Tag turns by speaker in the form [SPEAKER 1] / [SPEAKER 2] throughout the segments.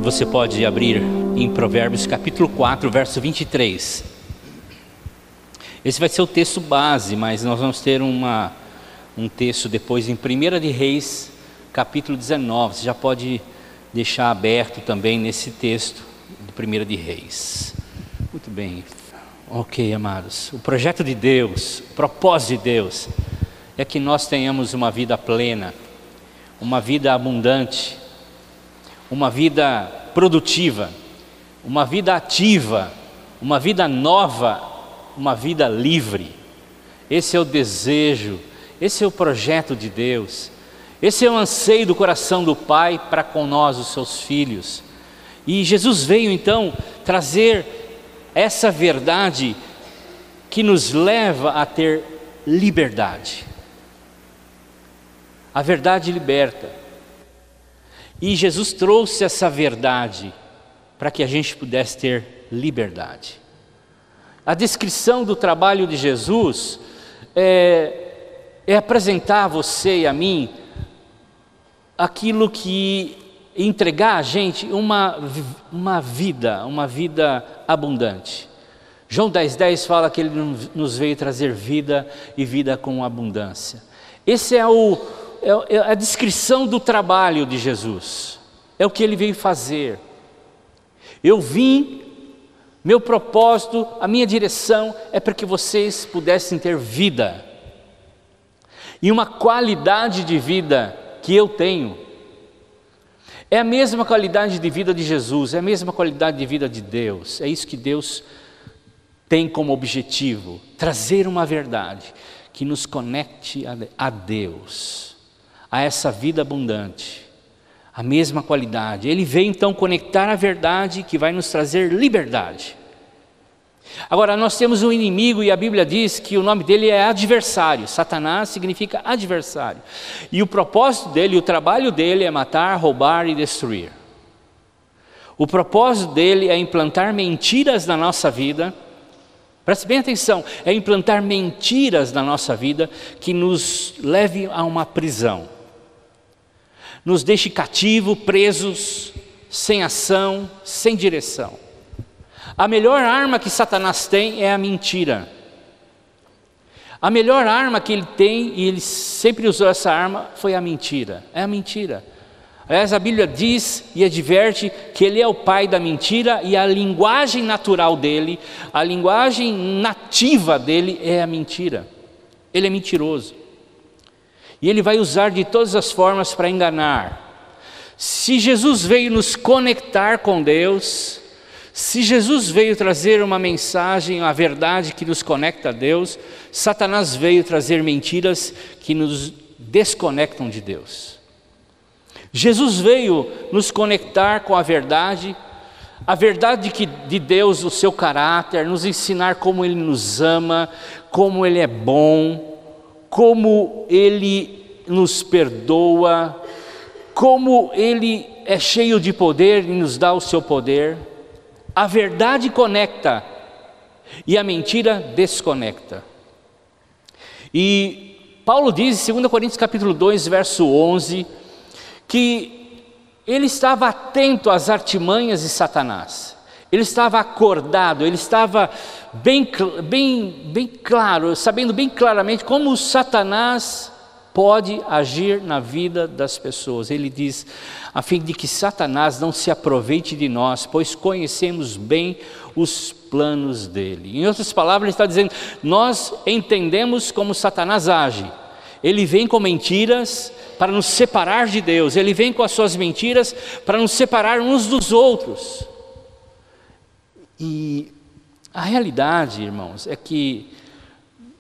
[SPEAKER 1] Você pode abrir em Provérbios capítulo 4, verso 23. Esse vai ser o texto base, mas nós vamos ter um texto depois em 1 de Reis, capítulo 19. Você já pode deixar aberto também nesse texto do 1 de Reis. Muito bem. Ok, amados. O projeto de Deus, o propósito de Deus é que nós tenhamos uma vida plena, uma vida abundante, uma vida produtiva, uma vida ativa, uma vida nova, uma vida livre. Esse é o desejo, esse é o projeto de Deus, esse é o anseio do coração do Pai para com nós, os seus filhos. E Jesus veio então trazer essa verdade que nos leva a ter liberdade. A verdade liberta. E Jesus trouxe essa verdade para que a gente pudesse ter liberdade. A descrição do trabalho de Jesus é apresentar a você e a mim aquilo que entregar a gente uma vida abundante. João 10,10 fala que Ele nos veio trazer vida e vida com abundância. Esse é a descrição do trabalho de Jesus, é o que Ele veio fazer. Eu vim, meu propósito, a minha direção é para que vocês pudessem ter vida, e uma qualidade de vida que eu tenho, é a mesma qualidade de vida de Jesus, é a mesma qualidade de vida de Deus. É isso que Deus tem como objetivo, trazer uma verdade que nos conecte a Deus, a essa vida abundante, a mesma qualidade. Ele veio então conectar a verdade que vai nos trazer liberdade. Agora, nós temos um inimigo e a Bíblia diz que o nome dele é adversário. Satanás significa adversário. E o propósito dele, o trabalho dele é matar, roubar e destruir. O propósito dele é implantar mentiras na nossa vida. Preste bem atenção, é implantar mentiras na nossa vida que nos leve a uma prisão. Nos deixe cativos, presos, sem ação, sem direção. A melhor arma que Satanás tem é a mentira. A melhor arma que ele tem, e ele sempre usou essa arma, foi a mentira. É a mentira. Aliás, a Bíblia diz e adverte que ele é o pai da mentira, e a linguagem natural dele, a linguagem nativa dele é a mentira. Ele é mentiroso. E ele vai usar de todas as formas para enganar. Se Jesus veio nos conectar com Deus, se Jesus veio trazer uma mensagem, a verdade que nos conecta a Deus, Satanás veio trazer mentiras que nos desconectam de Deus. Jesus veio nos conectar com a verdade de Deus, o seu caráter, nos ensinar como Ele nos ama, como Ele é bom, como Ele nos perdoa, como Ele é cheio de poder e nos dá o seu poder. A verdade conecta e a mentira desconecta. E Paulo diz em 2 Coríntios capítulo 2, verso 11, que ele estava atento às artimanhas de Satanás. Ele estava acordado, ele estava bem claro, sabendo bem claramente como Satanás pode agir na vida das pessoas. Ele diz, a fim de que Satanás não se aproveite de nós, pois conhecemos bem os planos dele. Em outras palavras, ele está dizendo, nós entendemos como Satanás age. Ele vem com mentiras para nos separar de Deus, ele vem com as suas mentiras para nos separar uns dos outros. E a realidade, irmãos, é que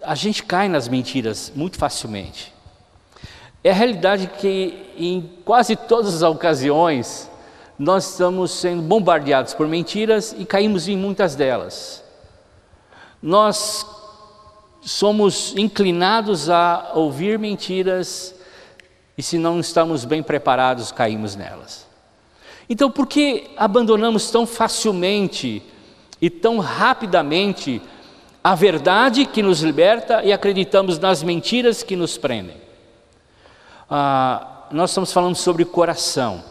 [SPEAKER 1] a gente cai nas mentiras muito facilmente. É a realidade que em quase todas as ocasiões nós estamos sendo bombardeados por mentiras e caímos em muitas delas. Nós somos inclinados a ouvir mentiras e, se não estamos bem preparados, caímos nelas. Então, por que abandonamos tão facilmente e tão rapidamente a verdade que nos liberta e acreditamos nas mentiras que nos prendem? Nós estamos falando sobre coração.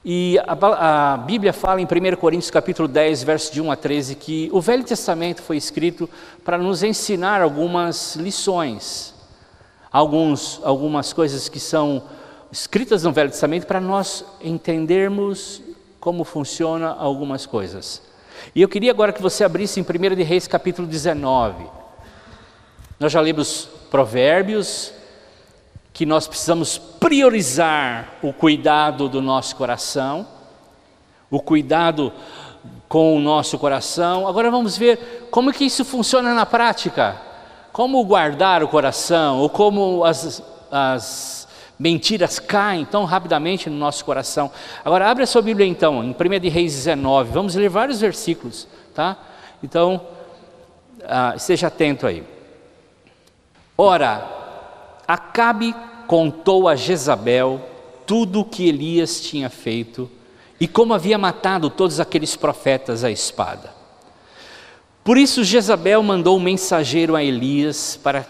[SPEAKER 1] E a Bíblia fala em 1 Coríntios capítulo 10, versos de 1 a 13, que o Velho Testamento foi escrito para nos ensinar algumas lições, algumas coisas que são escritas no Velho Testamento para nós entendermos como funciona algumas coisas. E eu queria agora que você abrisse em 1 de Reis capítulo 19. Nós já lemos Provérbios, que nós precisamos priorizar o cuidado do nosso coração, o cuidado com o nosso coração. Agora vamos ver como que isso funciona na prática, como guardar o coração, ou como as mentiras caem tão rapidamente no nosso coração. Agora abre a sua Bíblia então, em 1 de Reis 19, vamos ler vários versículos, tá? Então, esteja atento aí. Ora, Acabe contou a Jezabel tudo o que Elias tinha feito e como havia matado todos aqueles profetas à espada. Por isso Jezabel mandou um mensageiro a Elias para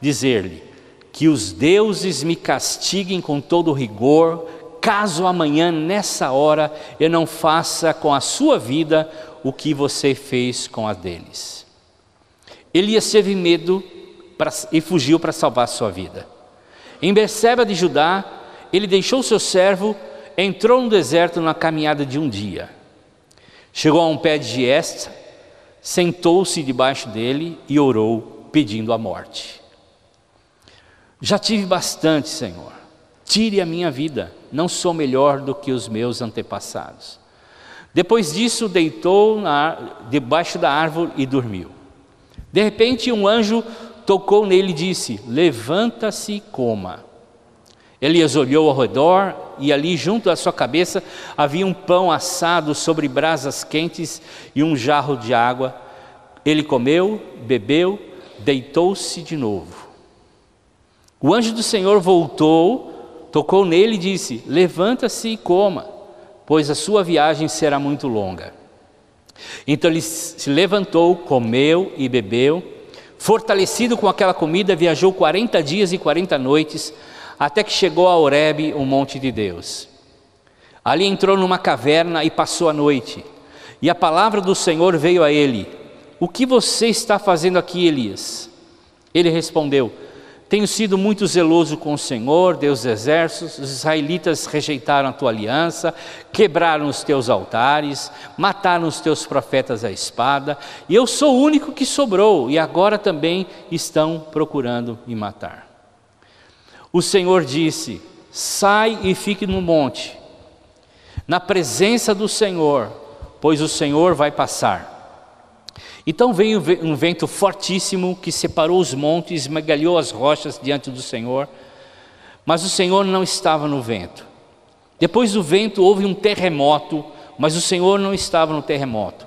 [SPEAKER 1] dizer-lhe: que os deuses me castiguem com todo rigor, caso amanhã nessa hora eu não faça com a sua vida o que você fez com a deles. Elias teve medo e fugiu para salvar sua vida. Em Berseba de Judá, ele deixou seu servo, entrou no deserto na caminhada de um dia. Chegou a um pé de giesta, sentou-se debaixo dele e orou, pedindo a morte. Já tive bastante, Senhor, tire a minha vida, não sou melhor do que os meus antepassados. Depois disso, deitou debaixo da árvore e dormiu. De repente, um anjo tocou nele e disse: levanta-se e coma. Elias olhou ao redor e ali junto à sua cabeça havia um pão assado sobre brasas quentes e um jarro de água. Ele comeu, bebeu, deitou-se de novo. O anjo do Senhor voltou, tocou nele e disse: levanta-se e coma, pois a sua viagem será muito longa. Então ele se levantou, comeu e bebeu. Fortalecido com aquela comida, viajou 40 dias e 40 noites, até que chegou a Horebe, o monte de Deus. Ali entrou numa caverna e passou a noite. E a palavra do Senhor veio a ele: o que você está fazendo aqui, Elias? Ele respondeu: tenho sido muito zeloso com o Senhor, Deus dos exércitos. Os israelitas rejeitaram a tua aliança, quebraram os teus altares, mataram os teus profetas à espada, e eu sou o único que sobrou, e agora também estão procurando me matar. O Senhor disse: sai e fique no monte, na presença do Senhor, pois o Senhor vai passar. Então veio um vento fortíssimo que separou os montes, esmagalhou as rochas diante do Senhor, mas o Senhor não estava no vento. Depois do vento houve um terremoto, mas o Senhor não estava no terremoto.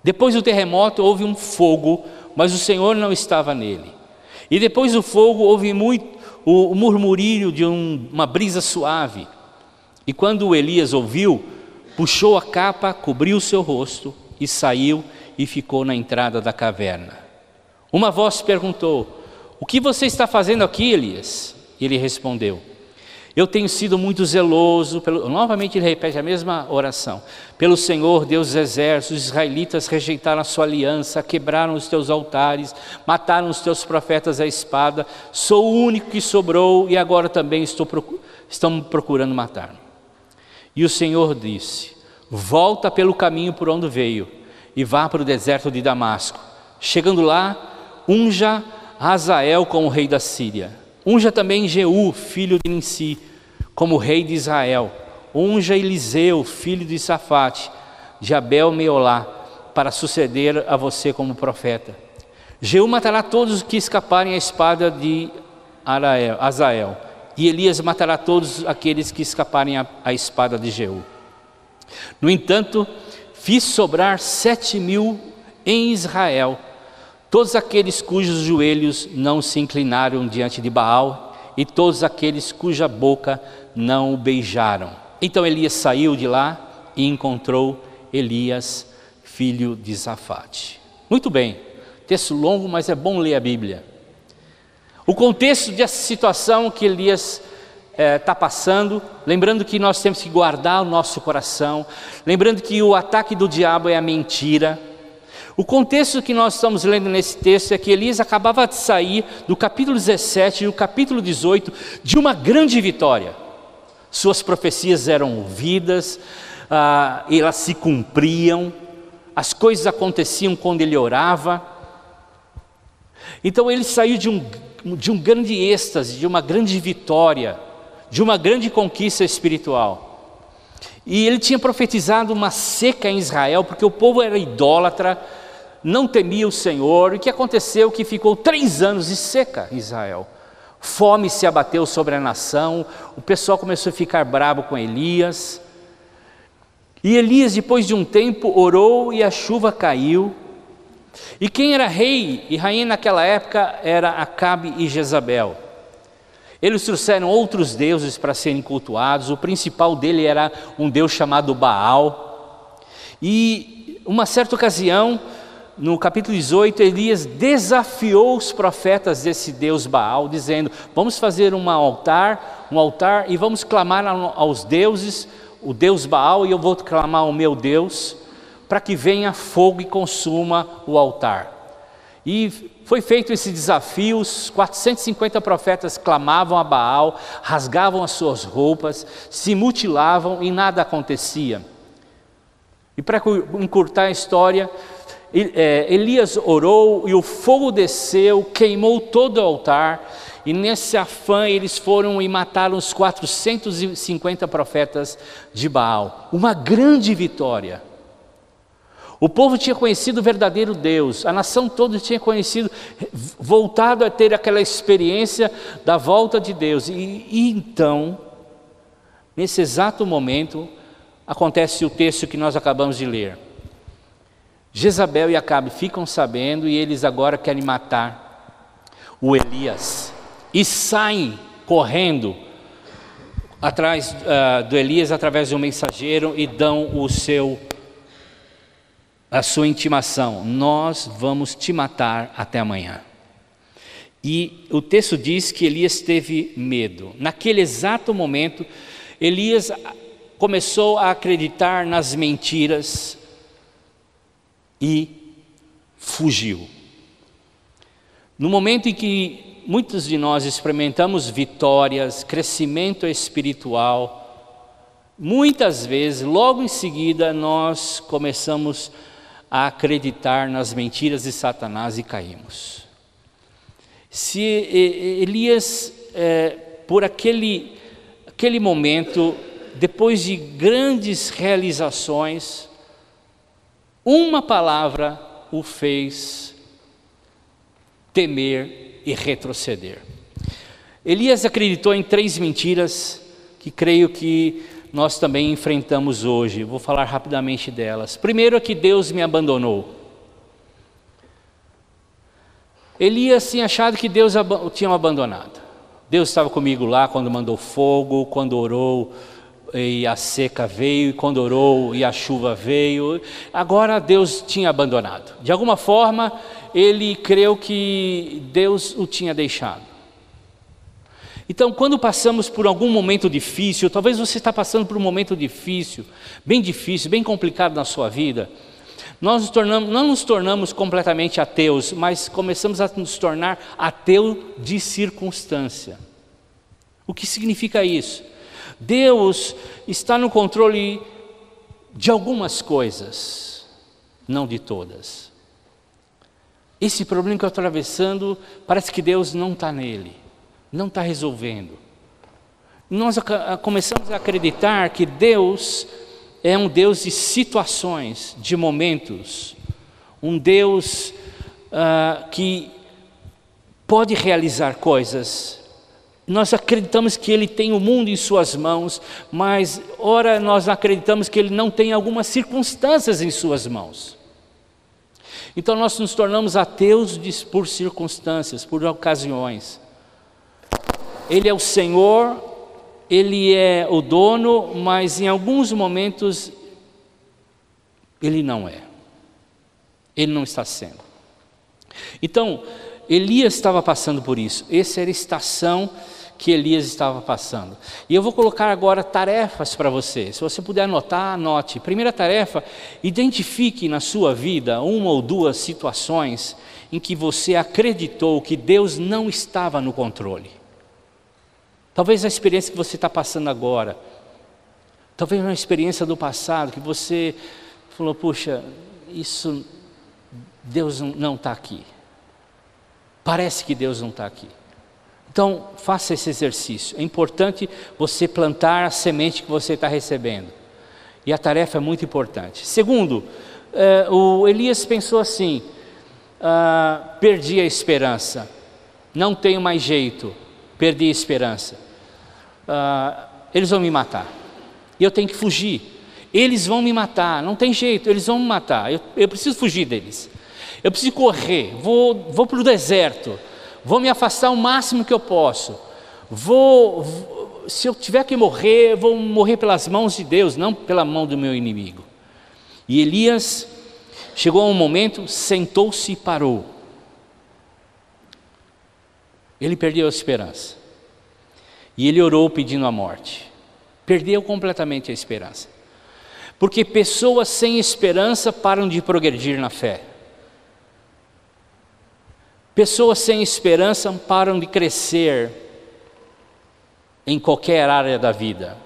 [SPEAKER 1] Depois do terremoto houve um fogo, mas o Senhor não estava nele. E depois do fogo houve o murmurío de uma brisa suave. E quando Elias ouviu, puxou a capa, cobriu o seu rosto e saiu e ficou na entrada da caverna. Uma voz perguntou: o que você está fazendo aqui, Elias? Ele respondeu: eu tenho sido muito zeloso, novamente ele repete a mesma oração, pelo Senhor, Deus dos exércitos. Os israelitas rejeitaram a sua aliança, quebraram os teus altares, mataram os teus profetas à espada. Sou o único que sobrou e agora também estão procurando matar-me. E o Senhor disse: volta pelo caminho por onde veio e vá para o deserto de Damasco. Chegando lá, unja Hazael como rei da Síria. Unja também Jeú, filho de Ninsi, como rei de Israel. Unja Eliseu, filho de Safate, de Abel-Meolá, para suceder a você como profeta. Jeú matará todos os que escaparem à espada de Hazael, e Elias matará todos aqueles que escaparem à espada de Jeú. No entanto, fiz sobrar 7.000 em Israel, todos aqueles cujos joelhos não se inclinaram diante de Baal, e todos aqueles cuja boca não o beijaram. Então Elias saiu de lá e encontrou Elias, filho de Safate. Muito bem, texto longo, mas é bom ler a Bíblia. O contexto dessa situação que Elias está passando, lembrando que nós temos que guardar o nosso coração, lembrando que o ataque do diabo é a mentira. O contexto que nós estamos lendo nesse texto é que Elias acabava de sair do capítulo 17 e do capítulo 18 de uma grande vitória. Suas profecias eram ouvidas, elas se cumpriam, as coisas aconteciam quando ele orava. Então ele saiu de um grande êxtase, de uma grande vitória, de uma grande conquista espiritual. E ele tinha profetizado uma seca em Israel, porque o povo era idólatra, não temia o Senhor. E o que aconteceu? Que ficou 3 anos de seca em Israel. Fome se abateu sobre a nação, o pessoal começou a ficar bravo com Elias. E Elias, depois de um tempo, orou e a chuva caiu. E quem era rei e rainha naquela época era Acabe e Jezabel. Eles trouxeram outros deuses para serem cultuados. O principal dele era um deus chamado Baal. E uma certa ocasião, no capítulo 18, Elias desafiou os profetas desse deus Baal, dizendo: vamos fazer um altar e vamos clamar aos deuses, o deus Baal, e eu vou clamar ao meu Deus, para que venha fogo e consuma o altar. E foi feito esse desafio. Os 450 profetas clamavam a Baal, rasgavam as suas roupas, se mutilavam e nada acontecia. E para encurtar a história, Elias orou e o fogo desceu, queimou todo o altar, e nesse afã eles foram e mataram os 450 profetas de Baal. Uma grande vitória. O povo tinha conhecido o verdadeiro Deus, a nação toda tinha conhecido, voltado a ter aquela experiência da volta de Deus. E então, nesse exato momento, acontece o texto que nós acabamos de ler. Jezabel e Acabe ficam sabendo e eles agora querem matar o Elias. E saem correndo atrás do Elias através de um mensageiro e dão a sua intimação: nós vamos te matar até amanhã. E o texto diz que Elias teve medo. Naquele exato momento, Elias começou a acreditar nas mentiras e fugiu. No momento em que muitos de nós experimentamos vitórias, crescimento espiritual, muitas vezes, logo em seguida, nós começamos a acreditar nas mentiras de Satanás e caímos. Se Elias, por aquele momento, depois de grandes realizações, uma palavra o fez temer e retroceder. Elias acreditou em 3 mentiras que creio que nós também enfrentamos hoje. Vou falar rapidamente delas. Primeiro é que Deus me abandonou. Elias tinha achado que Deus o tinha abandonado. Deus estava comigo lá quando mandou fogo, quando orou e a seca veio, e quando orou e a chuva veio. Agora Deus tinha abandonado. De alguma forma, ele creu que Deus o tinha deixado. Então, quando passamos por algum momento difícil, talvez você está passando por um momento difícil, bem complicado na sua vida, nós não nos tornamos completamente ateus, mas começamos a nos tornar ateu de circunstância. O que significa isso? Deus está no controle de algumas coisas, não de todas. Esse problema que eu estou atravessando, parece que Deus não está nele, não está resolvendo. Nós começamos a acreditar que Deus é um Deus de situações, de momentos, um Deus que pode realizar coisas. Nós acreditamos que Ele tem o mundo em suas mãos, mas ora nós acreditamos que Ele não tem algumas circunstâncias em suas mãos. Então nós nos tornamos ateus por circunstâncias, por ocasiões. Ele é o Senhor, Ele é o dono, mas em alguns momentos Ele não é. Ele não está sendo. Então, Elias estava passando por isso. Essa era a estação que Elias estava passando. E eu vou colocar agora tarefas para você. Se você puder anotar, anote. Primeira tarefa: identifique na sua vida uma ou duas situações em que você acreditou que Deus não estava no controle. Talvez a experiência que você está passando agora, talvez uma experiência do passado que você falou: puxa, isso, Deus não está aqui. Parece que Deus não está aqui. Então, faça esse exercício. É importante você plantar a semente que você está recebendo. E a tarefa é muito importante. Segundo, o Elias pensou assim: perdi a esperança, não tenho mais jeito, perdi a esperança. Eles vão me matar, e eu tenho que fugir. Eles vão me matar, não tem jeito, eles vão me matar. Eu preciso fugir deles. Eu preciso correr, vou para o deserto. Vou me afastar o máximo que eu posso. Se eu tiver que morrer, vou morrer pelas mãos de Deus, não pela mão do meu inimigo. E Elias chegou a um momento, sentou-se e parou. Ele perdeu a esperança. E ele orou pedindo a morte. Perdeu completamente a esperança. Porque pessoas sem esperança param de progredir na fé. Pessoas sem esperança param de crescer em qualquer área da vida.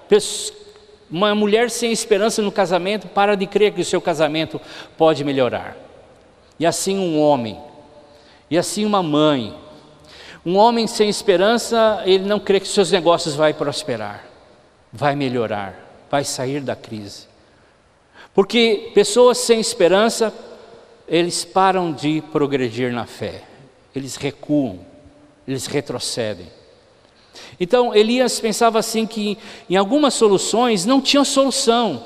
[SPEAKER 1] Uma mulher sem esperança no casamento para de crer que o seu casamento pode melhorar. E assim um homem, e assim uma mãe. Um homem sem esperança, ele não crê que seus negócios vão prosperar, vai melhorar, vai sair da crise. Porque pessoas sem esperança, eles param de progredir na fé. Eles recuam, eles retrocedem. Então Elias pensava assim que em algumas soluções não tinha solução.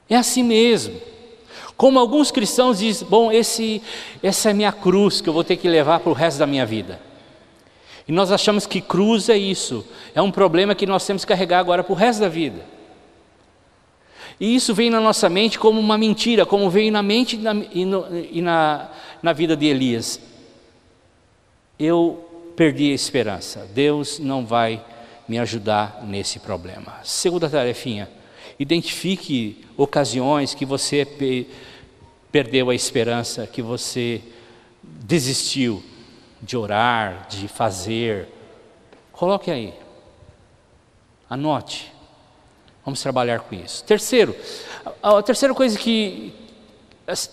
[SPEAKER 1] É assim mesmo. Como alguns cristãos dizem: bom, essa é a minha cruz que eu vou ter que levar para o resto da minha vida. E nós achamos que cruz é isso, é um problema que nós temos que carregar agora para o resto da vida. E isso vem na nossa mente como uma mentira, como veio na mente e na vida de Elias. Eu perdi a esperança, Deus não vai me ajudar nesse problema. Segunda tarefinha: identifique ocasiões que você perdeu a esperança, que você desistiu de orar, de fazer. Coloque aí, anote, vamos trabalhar com isso. Terceiro, a terceira coisa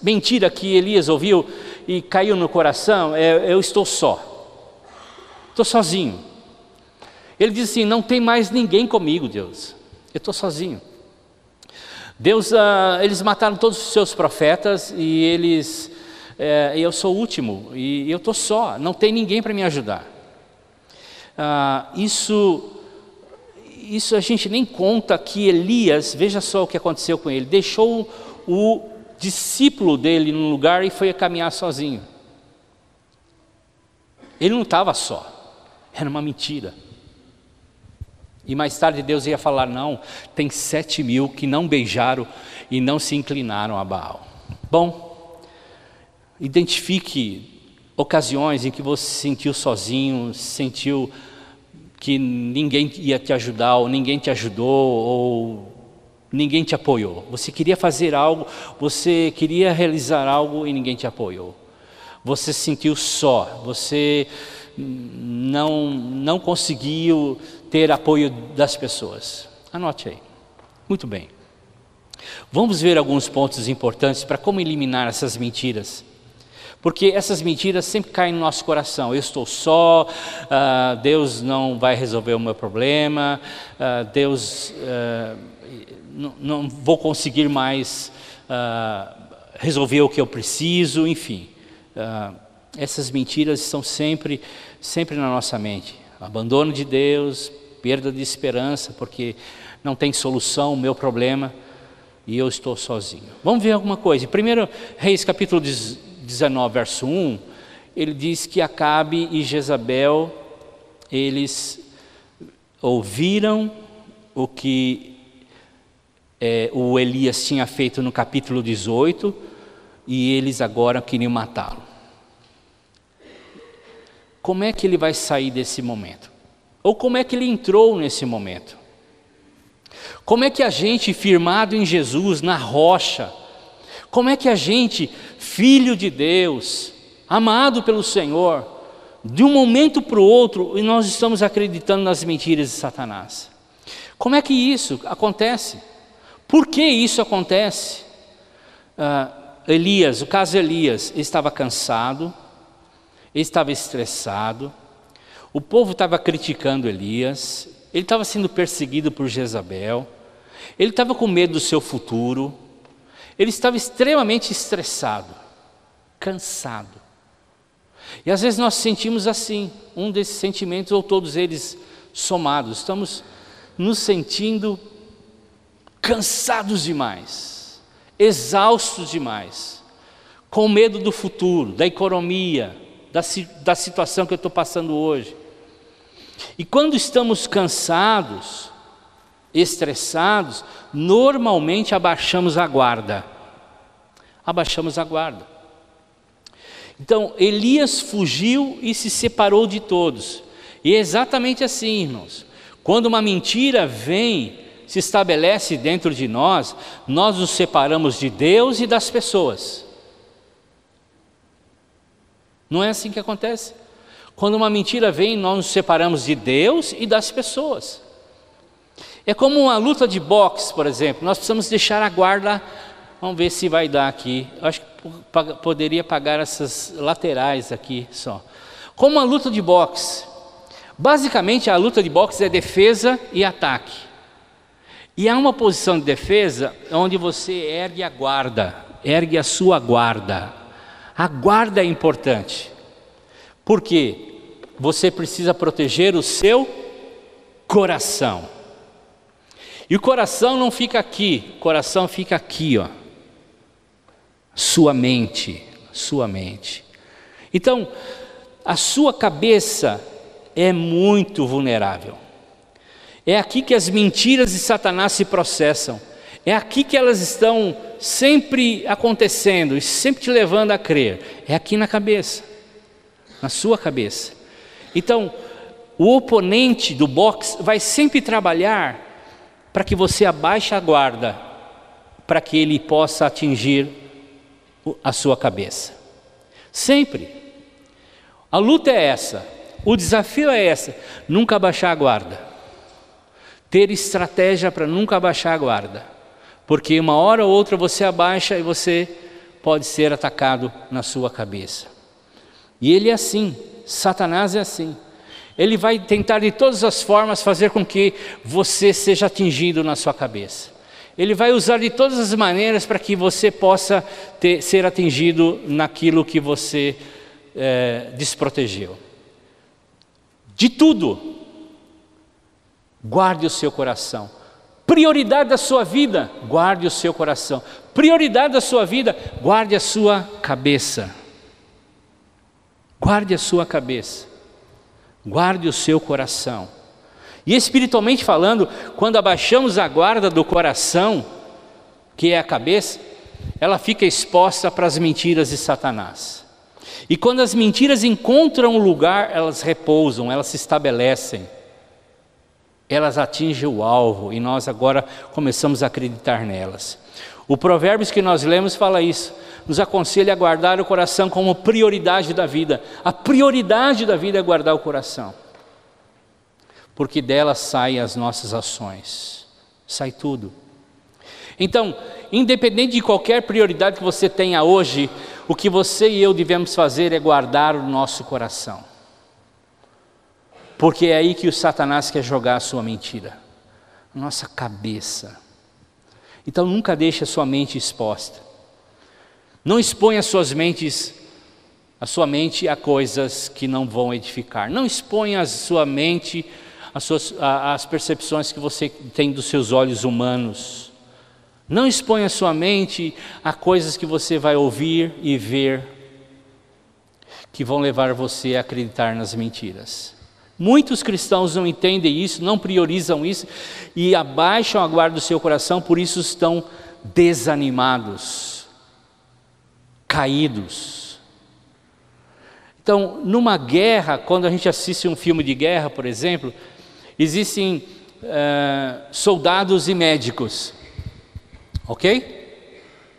[SPEAKER 1] mentira que Elias ouviu e caiu no coração é: eu estou só. Estou sozinho. Ele diz assim: não tem mais ninguém comigo, Deus. Eu estou sozinho. Deus, eles mataram todos os seus profetas e eu sou o último e eu estou só. Não tem ninguém para me ajudar. Isso a gente nem conta que Elias, veja só o que aconteceu com ele. Deixou o discípulo dele num lugar e foi caminhar sozinho. Ele não estava só. Era uma mentira. E mais tarde Deus ia falar: não, tem 7.000 que não beijaram e não se inclinaram a Baal. Bom, identifique ocasiões em que você se sentiu sozinho, sentiu que ninguém ia te ajudar, ou ninguém te ajudou, ou ninguém te apoiou. Você queria fazer algo, você queria realizar algo e ninguém te apoiou. Você se sentiu só, você não conseguiu ter apoio das pessoas. Anote aí. Muito bem. Vamos ver alguns pontos importantes para como eliminar essas mentiras. Porque essas mentiras sempre caem no nosso coração. Eu estou só, Deus não vai resolver o meu problema, Deus, não vou conseguir mais resolver o que eu preciso, enfim. Essas mentiras estão sempre na nossa mente. Abandono de Deus, perda de esperança, porque não tem solução o meu problema e eu estou sozinho. Vamos ver alguma coisa. Em 1 Reis capítulo 19, verso 1, ele diz que Acabe e Jezabel, eles ouviram o que o Elias tinha feito no capítulo 18 e eles agora queriam matá-lo. Como é que ele vai sair desse momento? Ou como é que ele entrou nesse momento? Como é que a gente, firmado em Jesus, na rocha, como é que a gente, filho de Deus, amado pelo Senhor, de um momento para o outro, e nós estamos acreditando nas mentiras de Satanás? Como é que isso acontece? Por que isso acontece? Elias, o caso Elias, ele estava cansado, ele estava estressado, o povo estava criticando Elias, ele estava sendo perseguido por Jezabel, ele estava com medo do seu futuro, ele estava extremamente estressado, cansado. E às vezes nós sentimos assim, um desses sentimentos ou todos eles somados, estamos nos sentindo cansados demais, exaustos demais, com medo do futuro, da economia, da situação que eu estou passando hoje. E quando estamos cansados, estressados, normalmente abaixamos a guarda. Abaixamos a guarda. Então, Elias fugiu e se separou de todos. E é exatamente assim, irmãos. Quando uma mentira vem, se estabelece dentro de nós, nós nos separamos de Deus e das pessoas. Não é assim que acontece? Quando uma mentira vem, nós nos separamos de Deus e das pessoas. É como uma luta de boxe, por exemplo. Nós precisamos deixar a guarda. Vamos ver se vai dar aqui. Eu acho que poderia pagar essas laterais aqui só. Como uma luta de boxe. Basicamente, a luta de boxe é defesa e ataque. E há uma posição de defesa onde você ergue a guarda, ergue a sua guarda. A guarda é importante. Por quê? Você precisa proteger o seu coração. E o coração não fica aqui, o coração fica aqui, ó. Sua mente. Então, a sua cabeça é muito vulnerável. É aqui que as mentiras de Satanás se processam. É aqui que elas estão sempre acontecendo e sempre te levando a crer. É aqui na cabeça, na sua cabeça. Então, o oponente do boxe vai sempre trabalhar para que você abaixe a guarda, para que ele possa atingir a sua cabeça. Sempre. A luta é essa, o desafio é essa, nunca abaixar a guarda. Ter estratégia para nunca abaixar a guarda. Porque uma hora ou outra você abaixa e você pode ser atacado na sua cabeça. E ele é assim, Satanás é assim. Ele vai tentar de todas as formas fazer com que você seja atingido na sua cabeça. Ele vai usar de todas as maneiras para que você possa ser atingido naquilo que você desprotegeu. De tudo, guarde o seu coração. Prioridade da sua vida, guarde o seu coração. Prioridade da sua vida, guarde a sua cabeça. Guarde a sua cabeça. Guarde o seu coração. E espiritualmente falando, quando abaixamos a guarda do coração, que é a cabeça, ela fica exposta para as mentiras de Satanás. E quando as mentiras encontram um lugar, elas repousam, elas se estabelecem. Elas atingem o alvo e nós agora começamos a acreditar nelas. O Provérbios que nós lemos fala isso, nos aconselha a guardar o coração como prioridade da vida. A prioridade da vida é guardar o coração, porque dela saem as nossas ações, sai tudo. Então, independente de qualquer prioridade que você tenha hoje, o que você e eu devemos fazer é guardar o nosso coração. Porque é aí que o Satanás quer jogar a sua mentira, a nossa cabeça. Então nunca deixe a sua mente exposta. Não exponha a sua mente a coisas que não vão edificar. Não exponha a sua mente as percepções que você tem dos seus olhos humanos. Não exponha a sua mente a coisas que você vai ouvir e ver, que vão levar você a acreditar nas mentiras. Muitos cristãos não entendem isso, não priorizam isso e abaixam a guarda do seu coração, por isso estão desanimados, caídos. Então, numa guerra, quando a gente assiste um filme de guerra, por exemplo, Existem soldados e médicos, ok?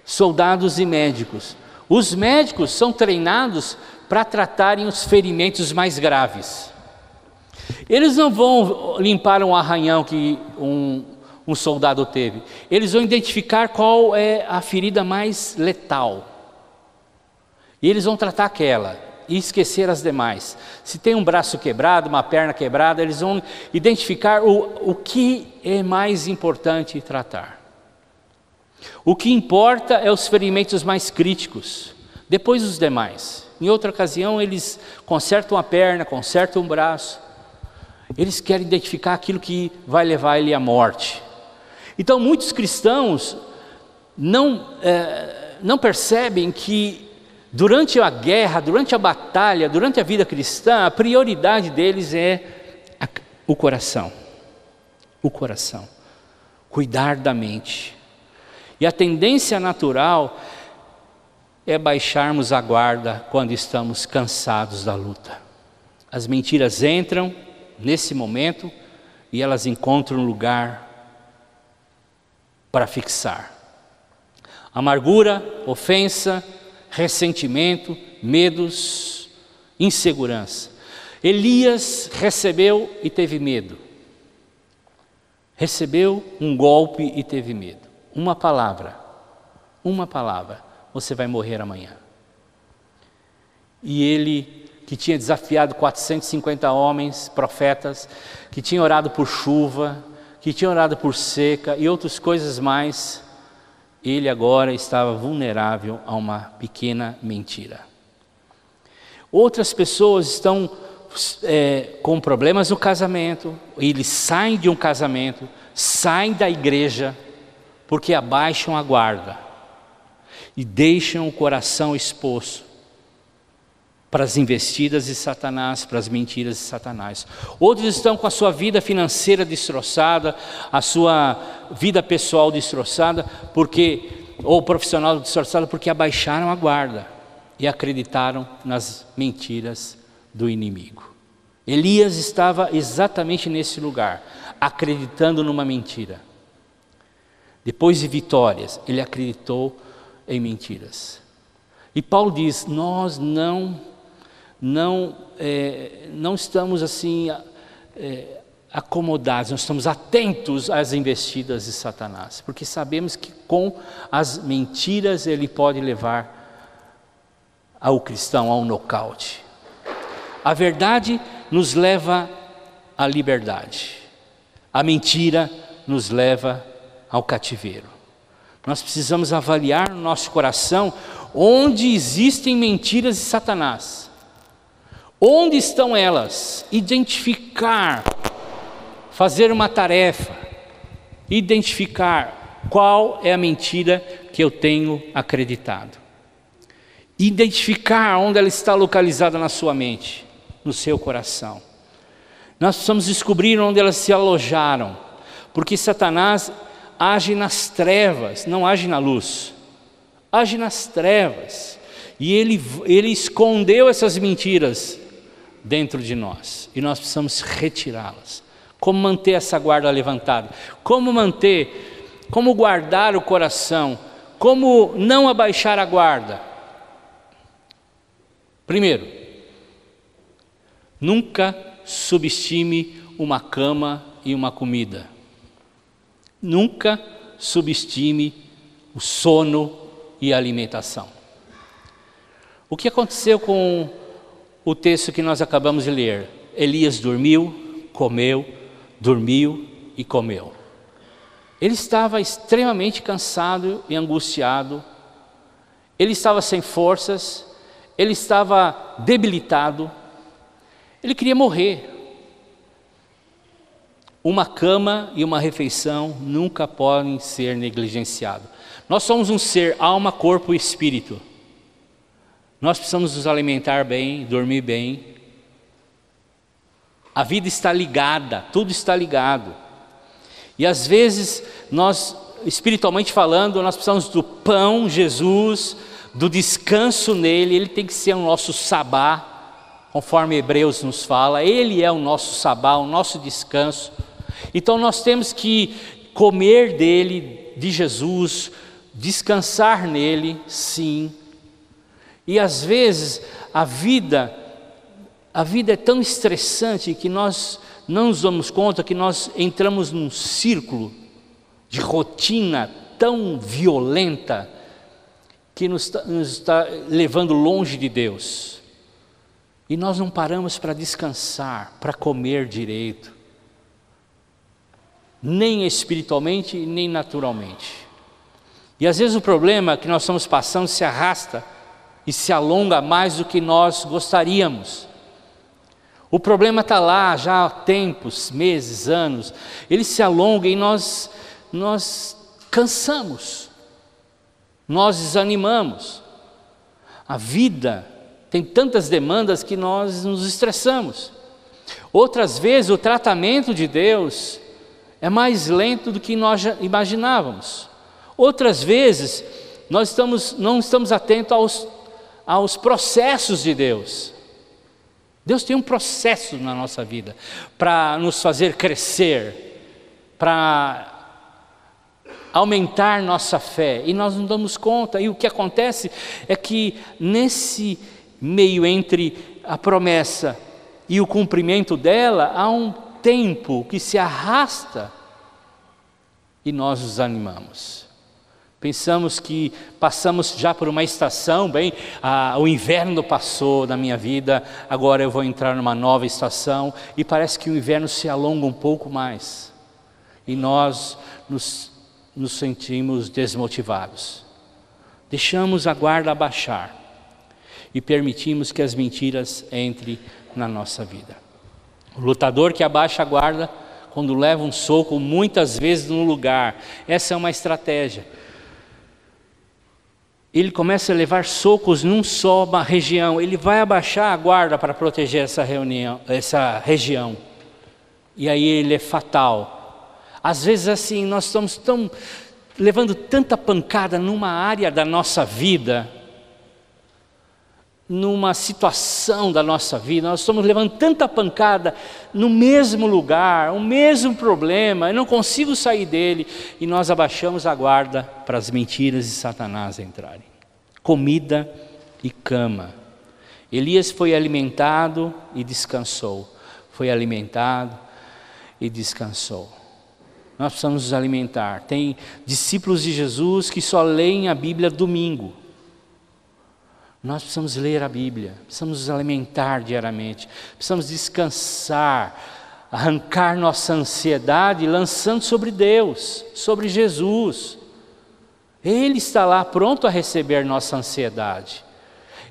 [SPEAKER 1] Soldados e médicos. Os médicos são treinados para tratarem os ferimentos mais graves. Eles não vão limpar um arranhão que um soldado teve. Eles vão identificar qual é a ferida mais letal. E eles vão tratar aquela e esquecer as demais. Se tem um braço quebrado, uma perna quebrada, eles vão identificar o que é mais importante tratar. O que importa é os ferimentos mais críticos, depois os demais. Em outra ocasião eles consertam a perna, consertam o braço. Eles querem identificar aquilo que vai levar ele à morte. Então muitos cristãos não percebem que durante a guerra, durante a batalha, durante a vida cristã, a prioridade deles é o coração. O coração. Cuidar da mente. E a tendência natural é baixarmos a guarda quando estamos cansados da luta. As mentiras entram nesse momento e elas encontram um lugar para fixar. Amargura, ofensa, ressentimento, medos, insegurança. Elias recebeu e teve medo. Recebeu um golpe e teve medo. Uma palavra, você vai morrer amanhã. E ele, que tinha desafiado 450 homens, profetas, que tinha orado por chuva, que tinha orado por seca e outras coisas mais, ele agora estava vulnerável a uma pequena mentira. Outras pessoas estão com problemas no casamento, eles saem de um casamento, saem da igreja, porque abaixam a guarda e deixam o coração exposto para as investidas de Satanás, para as mentiras de Satanás. Outros estão com a sua vida financeira destroçada, a sua vida pessoal destroçada, ou profissional destroçada, porque abaixaram a guarda e acreditaram nas mentiras do inimigo. Elias estava exatamente nesse lugar, acreditando numa mentira. Depois de vitórias, ele acreditou em mentiras. E Paulo diz, nós não estamos assim acomodados, nós estamos atentos às investidas de Satanás, porque sabemos que com as mentiras ele pode levar ao cristão a um nocaute. A verdade nos leva à liberdade, a mentira nos leva ao cativeiro. Nós precisamos avaliar no nosso coração onde existem mentiras de Satanás. Onde estão elas? Identificar, fazer uma tarefa, identificar qual é a mentira que eu tenho acreditado. Identificar onde ela está localizada na sua mente, no seu coração. Nós precisamos descobrir onde elas se alojaram, porque Satanás age nas trevas, não age na luz, age nas trevas, e ele escondeu essas mentiras dentro de nós, e nós precisamos retirá-las. Como manter essa guarda levantada? Como guardar o coração? Como não abaixar a guarda? Primeiro, nunca subestime uma cama e uma comida. Nunca subestime o sono e a alimentação. O que aconteceu com o texto que nós acabamos de ler? Elias dormiu, comeu, dormiu e comeu. Ele estava extremamente cansado e angustiado. Ele estava sem forças. Ele estava debilitado. Ele queria morrer. Uma cama e uma refeição nunca podem ser negligenciados. Nós somos um ser, alma, corpo e espírito. Nós precisamos nos alimentar bem, dormir bem. A vida está ligada, tudo está ligado. E às vezes, nós, espiritualmente falando, nós precisamos do pão, Jesus, do descanso nele. Ele tem que ser o nosso sabá, conforme Hebreus nos fala, Ele é o nosso sabá, o nosso descanso. Então nós temos que comer dele, de Jesus, descansar nele, sim. E às vezes a vida é tão estressante que nós não nos damos conta que nós entramos num círculo de rotina tão violenta que nos está levando longe de Deus. E nós não paramos para descansar, para comer direito, nem espiritualmente, nem naturalmente. E às vezes o problema que nós estamos passando se arrasta e se alonga mais do que nós gostaríamos. O problema está lá já há tempos, meses, anos. Ele se alonga e nós cansamos, nós desanimamos. A vida tem tantas demandas que nós nos estressamos. Outras vezes o tratamento de Deus é mais lento do que nós já imaginávamos. Outras vezes nós não estamos atentos aos processos de Deus. Deus tem um processo na nossa vida para nos fazer crescer, para aumentar nossa fé, e nós não damos conta. E o que acontece é que nesse meio entre a promessa e o cumprimento dela, há um tempo que se arrasta e nós nos animamos. Pensamos que passamos já por uma estação, o inverno passou na minha vida, agora eu vou entrar numa nova estação, e parece que o inverno se alonga um pouco mais, e nós nos sentimos desmotivados. Deixamos a guarda abaixar, e permitimos que as mentiras entrem na nossa vida. O lutador que abaixa a guarda, quando leva um soco, muitas vezes no lugar, essa é uma estratégia. Ele começa a levar socos num só uma região, ele vai abaixar a guarda para proteger essa região, e aí ele é fatal. Às vezes assim, nós estamos levando tanta pancada numa área da nossa vida, numa situação da nossa vida, nós estamos levando tanta pancada no mesmo lugar, o mesmo problema, eu não consigo sair dele, e nós abaixamos a guarda para as mentiras de Satanás entrarem. Comida e cama. Elias foi alimentado e descansou. Foi alimentado e descansou. Nós precisamos nos alimentar. Tem discípulos de Jesus que só leem a Bíblia domingo. Nós precisamos ler a Bíblia, precisamos nos alimentar diariamente, precisamos descansar, arrancar nossa ansiedade, lançando sobre Deus, sobre Jesus. Ele está lá pronto a receber nossa ansiedade,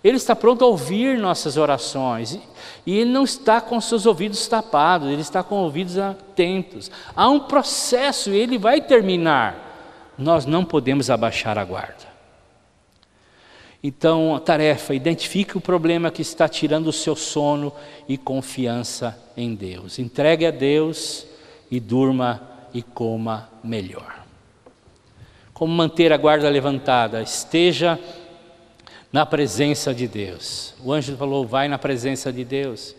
[SPEAKER 1] Ele está pronto a ouvir nossas orações, e Ele não está com seus ouvidos tapados, Ele está com ouvidos atentos. Há um processo e Ele vai terminar, nós não podemos abaixar a guarda. Então, a tarefa, identifique o problema que está tirando o seu sono e confiança em Deus. Entregue a Deus e durma e coma melhor. Como manter a guarda levantada? Esteja na presença de Deus. O anjo falou, vai na presença de Deus.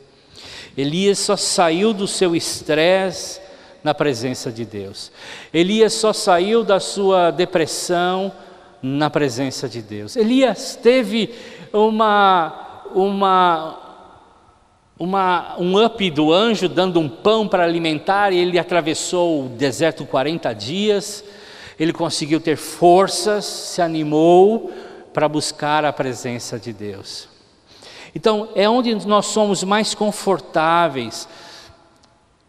[SPEAKER 1] Elias só saiu do seu estresse na presença de Deus. Elias só saiu da sua depressão na presença de Deus. Elias teve um up do anjo dando um pão para alimentar, e ele atravessou o deserto 40 dias, ele conseguiu ter forças, se animou para buscar a presença de Deus. Então é onde nós somos mais confortáveis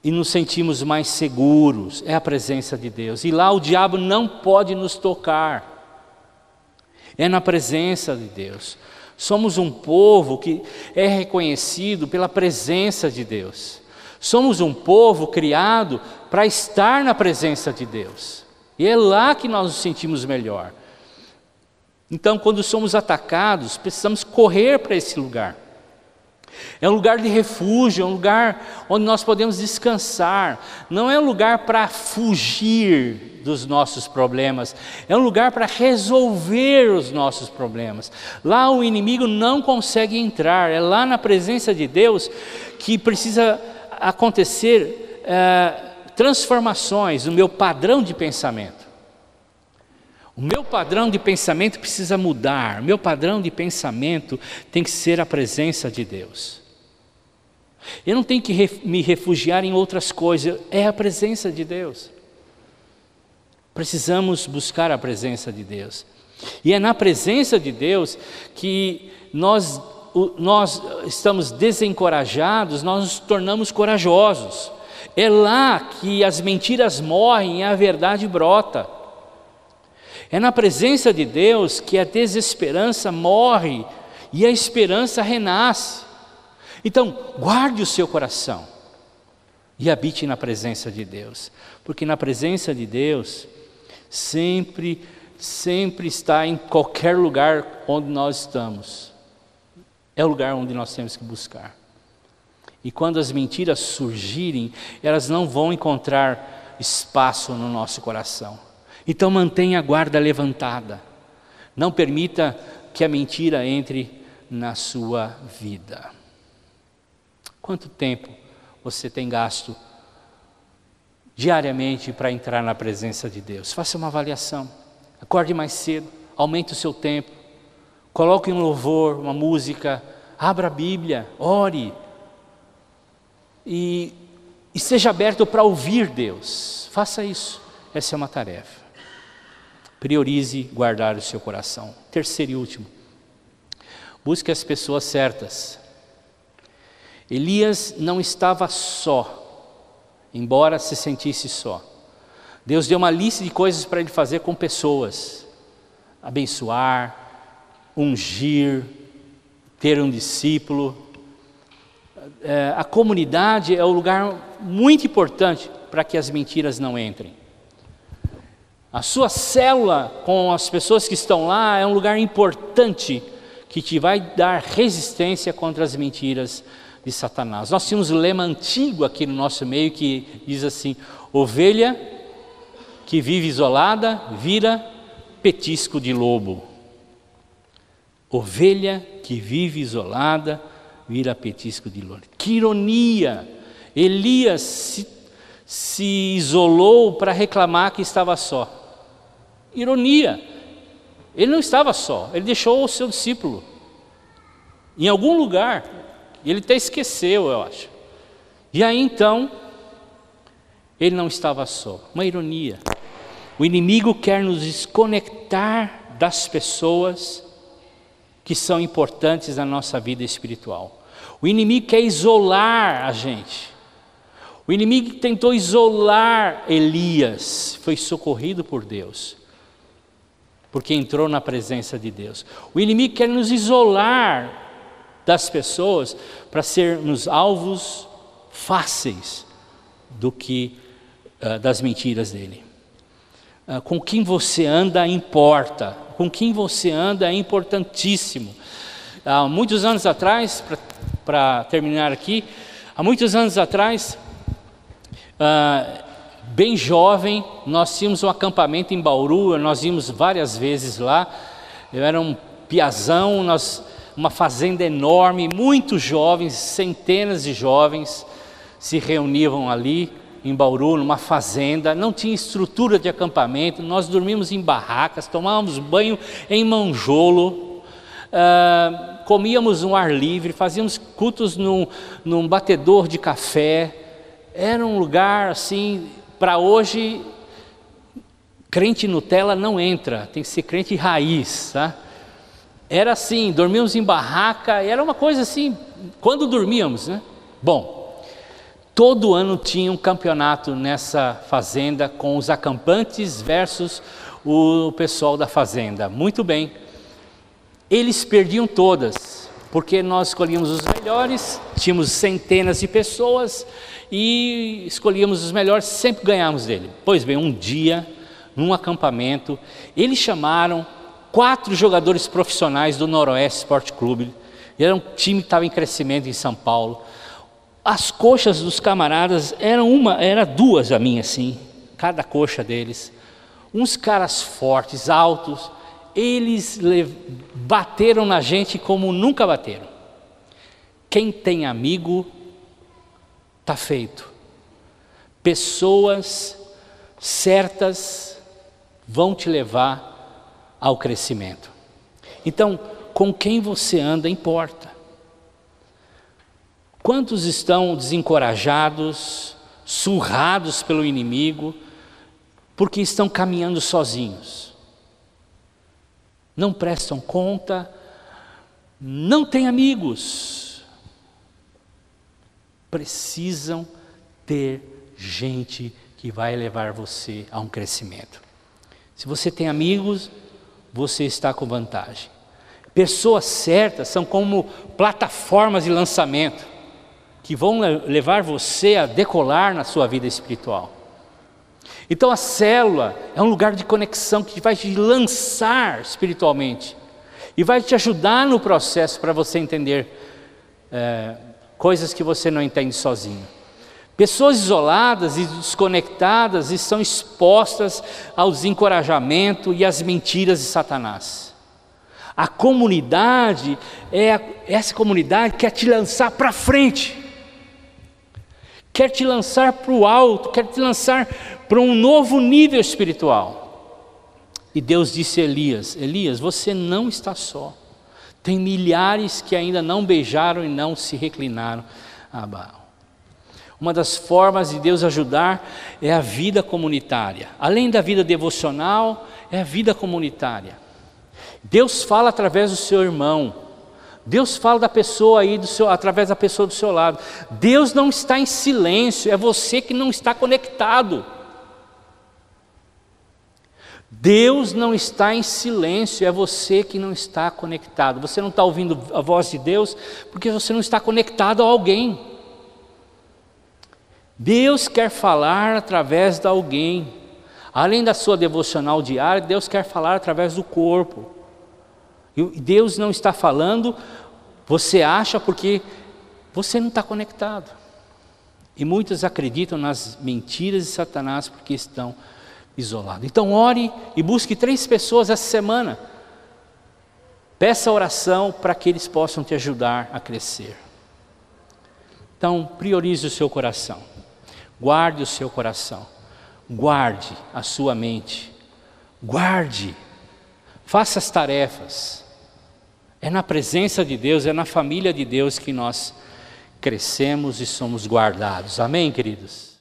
[SPEAKER 1] e nos sentimos mais seguros, é a presença de Deus, e lá o diabo não pode nos tocar. É na presença de Deus. Somos um povo que é reconhecido pela presença de Deus. Somos um povo criado para estar na presença de Deus. E é lá que nós nos sentimos melhor. Então, quando somos atacados, precisamos correr para esse lugar. É um lugar de refúgio, é um lugar onde nós podemos descansar. Não é um lugar para fugir dos nossos problemas, é um lugar para resolver os nossos problemas. Lá o inimigo não consegue entrar, é lá na presença de Deus que precisa acontecer transformações no meu padrão de pensamento. O meu padrão de pensamento precisa mudar, o meu padrão de pensamento tem que ser a presença de Deus. Eu não tenho que me refugiar em outras coisas, é a presença de Deus. Precisamos buscar a presença de Deus. E é na presença de Deus que nós estamos desencorajados, nós nos tornamos corajosos. É lá que as mentiras morrem e a verdade brota. É na presença de Deus que a desesperança morre e a esperança renasce. Então, guarde o seu coração e habite na presença de Deus, porque na presença de Deus sempre está em qualquer lugar onde nós estamos. É o lugar onde nós temos que buscar. E quando as mentiras surgirem, elas não vão encontrar espaço no nosso coração. Então mantenha a guarda levantada. Não permita que a mentira entre na sua vida. Quanto tempo você tem gasto diariamente para entrar na presença de Deus? Faça uma avaliação. Acorde mais cedo, aumente o seu tempo. Coloque um louvor, uma música, abra a Bíblia, ore. E esteja aberto para ouvir Deus. Faça isso. Essa é uma tarefa. Priorize guardar o seu coração. Terceiro e último. Busque as pessoas certas. Elias não estava só, embora se sentisse só. Deus deu uma lista de coisas para ele fazer com pessoas. Abençoar, ungir, ter um discípulo. A comunidade é um lugar muito importante para que as mentiras não entrem. A sua célula com as pessoas que estão lá é um lugar importante que te vai dar resistência contra as mentiras de Satanás. Nós tínhamos um lema antigo aqui no nosso meio que diz assim: ovelha que vive isolada vira petisco de lobo. Ovelha que vive isolada vira petisco de lobo. Que ironia! Elias se isolou para reclamar que estava só. Ironia! Ele não estava só, ele deixou o seu discípulo em algum lugar. Ele até esqueceu, eu acho. E aí então, ele não estava só. Uma ironia. O inimigo quer nos desconectar das pessoas que são importantes na nossa vida espiritual. O inimigo quer isolar a gente. O inimigo tentou isolar Elias, foi socorrido por Deus, porque entrou na presença de Deus. O inimigo quer nos isolar das pessoas para sermos alvos fáceis das mentiras dele. Com quem você anda importa, com quem você anda é importantíssimo. Há muitos anos atrás, para terminar aqui, bem jovem, nós tínhamos um acampamento em Bauru, nós íamos várias vezes lá. Eu era um piazão, uma fazenda enorme, muitos jovens, centenas de jovens se reuniam ali em Bauru, numa fazenda. Não tinha estrutura de acampamento, nós dormíamos em barracas, tomávamos banho em manjolo, comíamos no ar livre, fazíamos cultos num batedor de café. Era um lugar assim, para hoje, crente Nutella não entra, tem que ser crente raiz, tá? Era assim, dormíamos em barraca, era uma coisa assim, quando dormíamos, né? Bom, todo ano tinha um campeonato nessa fazenda com os acampantes versus o pessoal da fazenda. Muito bem, eles perdiam todas, porque nós escolhíamos os melhores, tínhamos centenas de pessoas e escolhíamos os melhores, sempre ganhávamos dele. Pois bem, um dia, num acampamento, eles chamaram 4 jogadores profissionais do Noroeste Esporte Clube E era um time que estava em crescimento em São Paulo. As coxas dos camaradas era duas a minha assim, cada coxa deles. Uns caras fortes, altos, eles bateram na gente como nunca bateram. Quem tem amigo, está feito. Pessoas certas vão te levar ao crescimento. Então, com quem você anda importa. Quantos estão desencorajados, surrados pelo inimigo, porque estão caminhando sozinhos? Não prestam conta, não têm amigos. Precisam ter gente que vai levar você a um crescimento. Se você tem amigos, você está com vantagem. Pessoas certas são como plataformas de lançamento, que vão levar você a decolar na sua vida espiritual. Então a célula é um lugar de conexão que vai te lançar espiritualmente e vai te ajudar no processo para você entender coisas que você não entende sozinho. Pessoas isoladas e desconectadas estão expostas ao desencorajamento e às mentiras de Satanás. A comunidade, essa comunidade quer te lançar para frente, quer te lançar para o alto, quer te lançar para um novo nível espiritual. E Deus disse a Elias: Elias, você não está só. Tem milhares que ainda não beijaram e não se reclinaram a Baal. Uma das formas de Deus ajudar é a vida comunitária. Além da vida devocional, é a vida comunitária. Deus fala através do seu irmão. Deus fala da pessoa aí, através da pessoa do seu lado. Deus não está em silêncio, é você que não está conectado. Deus não está em silêncio, é você que não está conectado. Você não está ouvindo a voz de Deus porque você não está conectado a alguém. Deus quer falar através de alguém. Além da sua devocional diária, Deus quer falar através do corpo. E Deus não está falando, você acha, porque você não está conectado. E muitos acreditam nas mentiras de Satanás porque estão isolados. Então ore e busque 3 pessoas essa semana. Peça oração para que eles possam te ajudar a crescer. Então priorize o seu coração. Guarde o seu coração. Guarde a sua mente. Guarde. Faça as tarefas. É na presença de Deus, é na família de Deus que nós crescemos e somos guardados. Amém, queridos?